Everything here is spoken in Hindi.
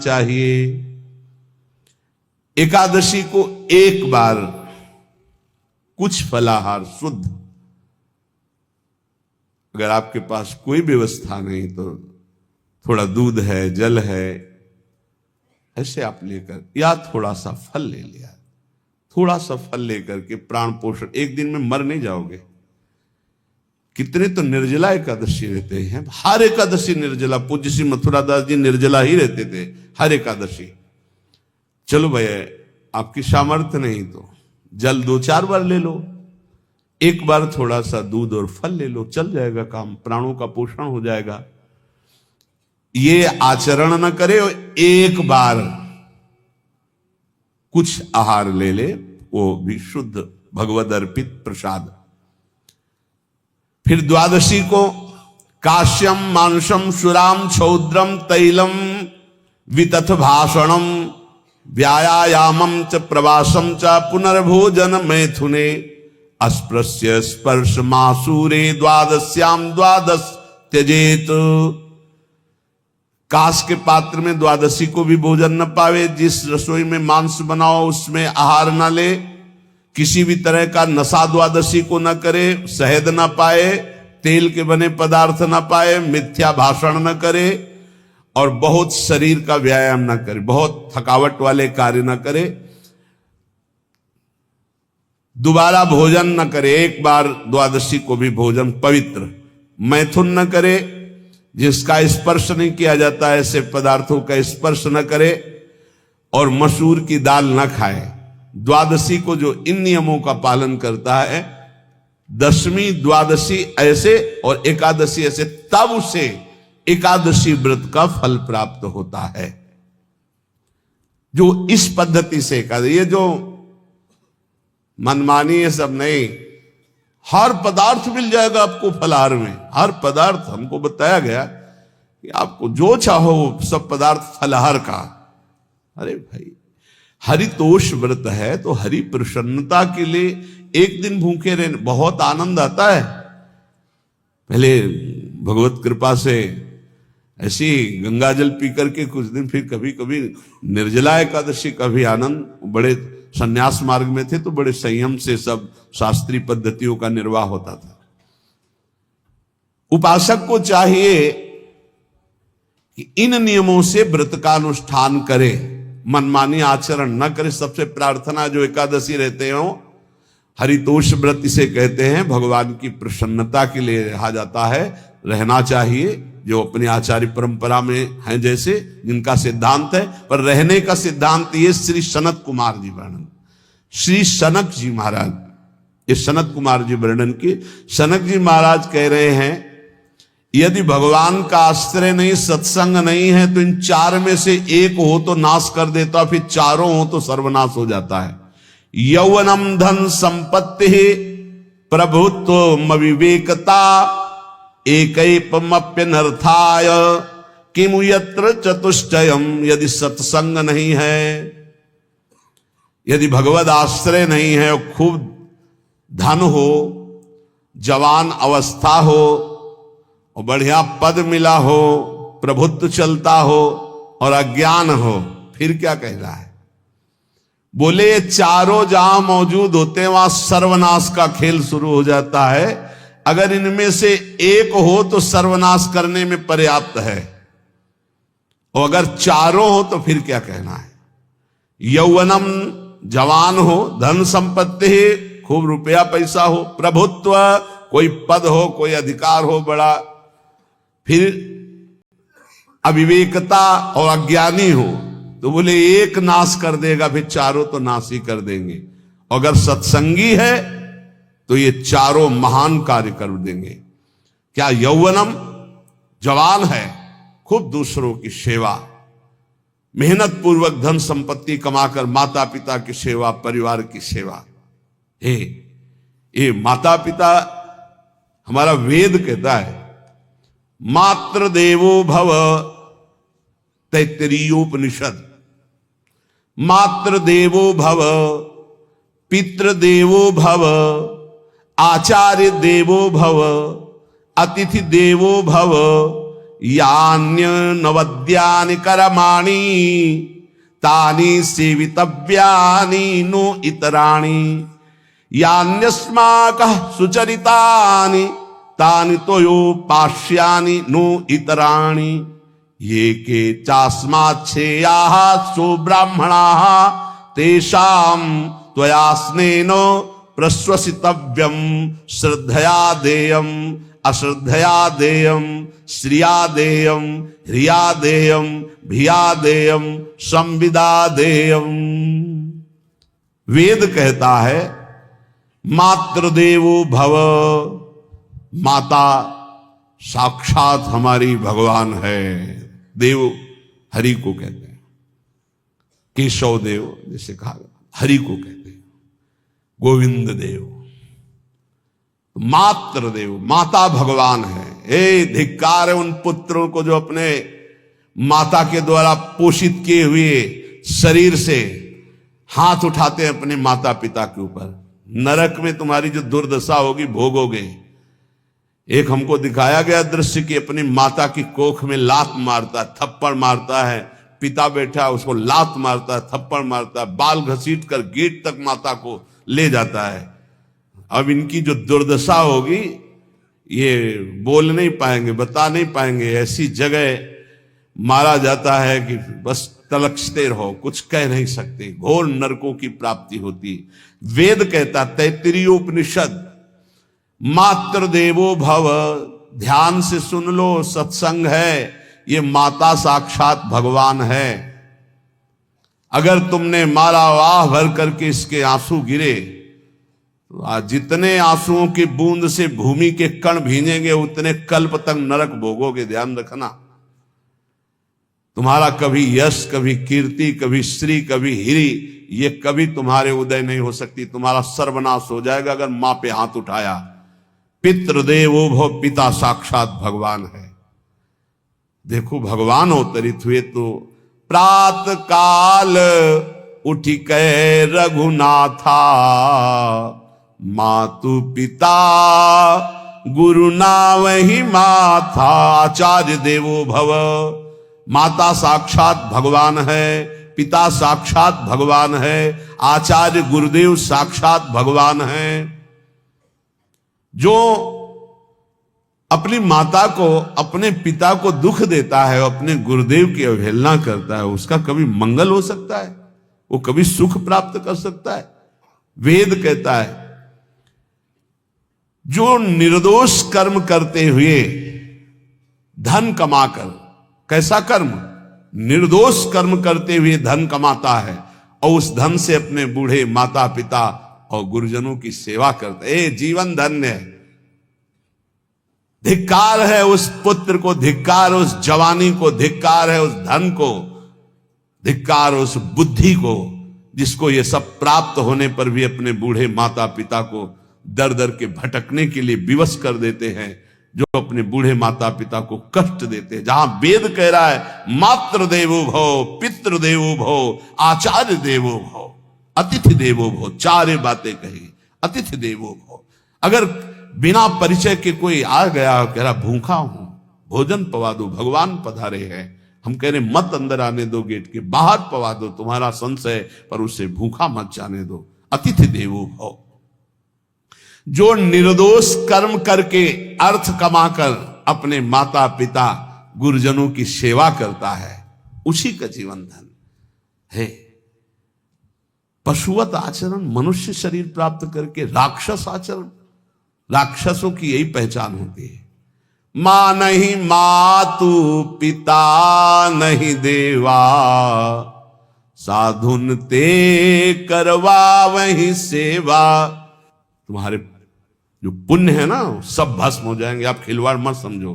चाहिए। एकादशी को एक बार कुछ फलाहार शुद्ध, अगर आपके पास कोई व्यवस्था नहीं तो थोड़ा दूध है, जल है, ऐसे आप लेकर, या थोड़ा सा फल ले लिया, थोड़ा सा फल लेकर के प्राण पोषण, एक दिन में मर नहीं जाओगे। कितने तो निर्जला एकादशी रहते हैं, हर एकादशी निर्जला। पूज्य श्री मथुरा दास जी निर्जला ही रहते थे हर एकादशी। चलो भैया आपकी सामर्थ्य नहीं तो जल 2-4 बार ले लो, एक बार थोड़ा सा दूध और फल ले लो, चल जाएगा काम, प्राणों का पोषण हो जाएगा। ये आचरण न करे और एक बार कुछ आहार ले ले, वो भी शुद्ध भगवद अर्पित प्रसाद। फिर द्वादशी को काश्यम मांसम सुराम छौद्रम तैलम वितथ भाषणम व्यायामम च प्रवासम च पुनर्भोजन मैथुने अस्पृश्य स्पर्श मासूरे द्वादश्याम द्वादश त्यजेत। काश के पात्र में द्वादशी को भी भोजन न पावे, जिस रसोई में मांस बनाओ उसमें आहार न ले, किसी भी तरह का नशा द्वादशी को न करे, शहद न पाए, तेल के बने पदार्थ न पाए, मिथ्या भाषण न करे और बहुत शरीर का व्यायाम न करे, बहुत थकावट वाले कार्य न करे, दोबारा भोजन न करे, एक बार द्वादशी को भी भोजन पवित्र, मैथुन न करे, जिसका स्पर्श नहीं किया जाता है ऐसे पदार्थों का स्पर्श न करे, और मसूर की दाल न खाए। द्वादशी को जो इन नियमों का पालन करता है, दशमी द्वादशी ऐसे और एकादशी ऐसे, तब उसे एकादशी व्रत का फल प्राप्त होता है। जो इस पद्धति से एकादशी, ये जो मनमानी है सब नहीं, हर पदार्थ मिल जाएगा आपको फलाहार में, हर पदार्थ। हमको बताया गया कि आपको जो चाहो सब पदार्थ फलाहार का। अरे भाई हरितोष व्रत है तो हरि प्रसन्नता के लिए एक दिन भूखे रहने बहुत आनंद आता है। पहले भगवत कृपा से ऐसी गंगा जल पी करके कुछ दिन, फिर कभी कभी निर्जला एकादशी का भी आनंद। बड़े संन्यास मार्ग में थे तो बड़े संयम से सब शास्त्रीय पद्धतियों का निर्वाह होता था। उपासक को चाहिए कि इन नियमों से व्रत का अनुष्ठान करे, मनमानी आचरण न करे। सबसे प्रार्थना जो एकादशी रहते हो, हरितोष व्रत इसे कहते हैं, भगवान की प्रसन्नता के लिए रहा जाता है, रहना चाहिए। जो अपनी आचार्य परंपरा में हैं जैसे, जिनका सिद्धांत है, पर रहने का सिद्धांत ये श्री सनत कुमार जी वर्णन, श्री सनक जी महाराज, ये सनत कुमार जी वर्णन की। सनक जी महाराज कह रहे हैं, यदि भगवान का आश्रय नहीं, सत्संग नहीं है, तो इन 4 में से एक हो तो नाश कर देता, फिर चारों हो तो सर्वनाश हो जाता है। यौवनम धन संपत्ति प्रभुत्व विवेकता एकैपमप्यनर्थाय किमु यत्र चतुष्टयम। यदि सत्संग नहीं है, यदि भगवद आश्रय नहीं है, और खूब धन हो, जवान अवस्था हो, और बढ़िया पद मिला हो, प्रभुत्व चलता हो, और अज्ञान हो, फिर क्या कह रहा है? बोले ये चारों जहां मौजूद होते हैं वहां सर्वनाश का खेल शुरू हो जाता है। अगर इनमें से एक हो तो सर्वनाश करने में पर्याप्त है, और अगर चारों हो तो फिर क्या कहना है? यौवनम जवान हो, धन संपत्ति खूब रुपया पैसा हो, प्रभुत्व कोई पद हो, कोई अधिकार हो बड़ा, फिर अविवेकता और अज्ञानी हो, तो बोले एक नाश कर देगा, फिर चारों तो नाश ही कर देंगे। अगर सत्संगी है तो ये चारों महान कार्य कर देंगे। क्या यौवनम जवान है, खूब दूसरों की सेवा, मेहनत पूर्वक धन संपत्ति कमाकर माता पिता की सेवा, परिवार की सेवा। ये माता पिता, हमारा वेद कहता है मातृ देवो भव, तैत्तरीयोपनिषद, मातृ देवो भव, पितृ देवो भव, आचार्य देवो भव, अतिथि देवो भव, यान्य नवद्यानि कर्माणि तानि सेवितव्यानि नो इतराणि यान्यस्माकः सुचरितानि तानि तोयोपास्यानि नो इतराणि ये के चास्माच्छेयाः सो ब्राह्मणाः तेषां त्वया स्नेन प्रश्वसितव्यं श्रद्धया देयम् अश्रद्धया देयम् श्रिया देयम् ह्रिया देयम् भिया देयम् संविदा देयम्। वेद कहता है मातृदेवो भव, माता साक्षात हमारी भगवान है। देव हरि को कहते हैं, केशव देव जैसे कहा हरि को कहते हैं, गोविंद देव मातृदेव, माता भगवान है। हे धिक्कार है उन पुत्रों को जो अपने माता के द्वारा पोषित किए हुए शरीर से हाथ उठाते हैं अपने माता पिता के ऊपर। नरक में तुम्हारी जो दुर्दशा होगी भोगोगे। एक हमको दिखाया गया दृश्य कि अपनी माता की कोख में लात मारता है, थप्पड़ मारता है, पिता बैठा है उसको लात मारता है, थप्पड़ मारता है, बाल घसीट कर गेट तक माता को ले जाता है। अब इनकी जो दुर्दशा होगी ये बोल नहीं पाएंगे, बता नहीं पाएंगे। ऐसी जगह मारा जाता है कि बस तलकते रहो, कुछ कह नहीं सकते, घोर नरकों की प्राप्ति होती। वेद कहता, तैत्तिरीयोपनिषद, मातृदेवो भव, ध्यान से सुन लो, सत्संग है, ये माता साक्षात भगवान है। अगर तुमने मारा वाह भर करके इसके आंसू गिरे तो जितने आंसुओं की बूंद से भूमि के कण भींजेंगे उतने कल्प तक नरक भोगोगे। ध्यान रखना, तुम्हारा कभी यश, कभी कीर्ति, कभी श्री, कभी हिरी, ये कभी तुम्हारे उदय नहीं हो सकती। तुम्हारा सर्वनाश हो जाएगा अगर मां पे हाथ उठाया। पितृदेवो भव, पिता साक्षात भगवान है। देखो भगवान अवतरित हुए तो प्रात काल उठी कै रघुनाथा, मातु पिता गुरु नावहि माथा। आचार्य देवो भव, माता साक्षात भगवान है, पिता साक्षात भगवान है, आचार्य गुरुदेव साक्षात भगवान है। जो अपनी माता को, अपने पिता को दुख देता है, अपने गुरुदेव की अवहेलना करता है, उसका कभी मंगल हो सकता है? वो कभी सुख प्राप्त कर सकता है? वेद कहता है जो निर्दोष कर्म करते हुए धन कमाकर, कैसा कर्म? निर्दोष कर्म करते हुए धन कमाता है और उस धन से अपने बूढ़े माता पिता और गुरुजनों की सेवा करते हैं, जीवन धन्य है। धिक्कार है उस पुत्र को, धिक्कार उस जवानी को, धिक्कार है उस धन को, धिक्कार उस बुद्धि को जिसको ये सब प्राप्त होने पर भी अपने बूढ़े माता पिता को दर दर के भटकने के लिए विवश कर देते हैं, जो अपने बूढ़े माता पिता को कष्ट देते हैं। जहां वेद कह रहा है मातृ देवो भव, पितृ देवो भव, आचार्य देवो भव, अतिथि देवो भव, चार बातें कही। अतिथि देवो भव, अगर बिना परिचय के कोई आ गया, कह रहा भूखा हूं, भोजन पवा दो, भगवान पधारे हैं, हम कह रहे मत अंदर आने दो, गेट के बाहर पवा दो, तुम्हारा संशय पर उसे भूखा मत जाने दो। अतिथि देवो भव, जो निर्दोष कर्म करके अर्थ कमाकर अपने माता पिता गुरुजनों की सेवा करता है, उसी का जीवन धन है। पशुवत आचरण, मनुष्य शरीर प्राप्त करके राक्षस आचरण, राक्षसों की यही पहचान होती है। मां नहीं मातु, पिता नहीं देवा, साधुन ते करवा वही सेवा। तुम्हारे जो पुण्य है ना सब भस्म हो जाएंगे, आप खिलवाड़ मत समझो।